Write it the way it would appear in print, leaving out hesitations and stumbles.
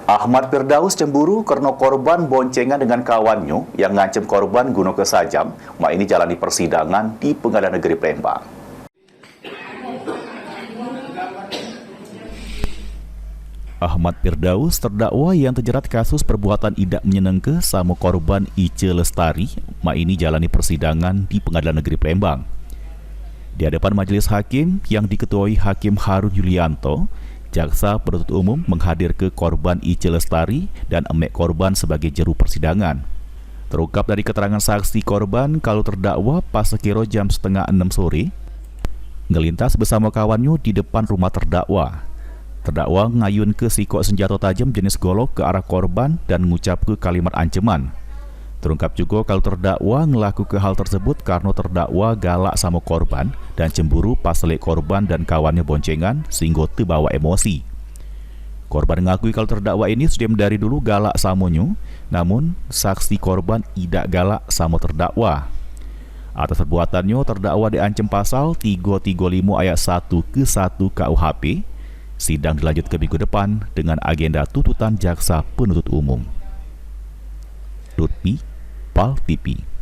Ahmad Firdaus cemburu karena korban boncengan dengan kawannya yang ngancam korban guna kesajam. Mak ini jalani persidangan di Pengadilan Negeri Palembang. Ahmad Firdaus terdakwa yang terjerat kasus perbuatan tidak menyenengke sama korban Ice Lestari. Mak ini jalani persidangan di Pengadilan Negeri Palembang. Di hadapan majelis hakim yang diketuai Hakim Harun Yulianto, jaksa penuntut umum menghadir ke korban Ice Lestari dan emek korban sebagai juru persidangan. Terungkap dari keterangan saksi korban kalau terdakwa pas sekira jam setengah 6 sore, ngelintas bersama kawannya di depan rumah terdakwa. Terdakwa ngayun ke sikok senjata tajam jenis golok ke arah korban dan mengucap ke kalimat ancaman. Terungkap juga kalau terdakwa ngelaku ke hal tersebut karena terdakwa galak sama korban dan cemburu pas selek korban dan kawannya boncengan sehingga terbawa emosi. Korban mengakui kalau terdakwa ini sudah dari dulu galak samonyo, namun saksi korban tidak galak sama terdakwa. Atas perbuatannya terdakwa diancam pasal 335 ayat 1 ke 1 KUHP. Sidang dilanjut ke minggu depan dengan agenda tuntutan jaksa penuntut umum. Lutfi, PAL TV.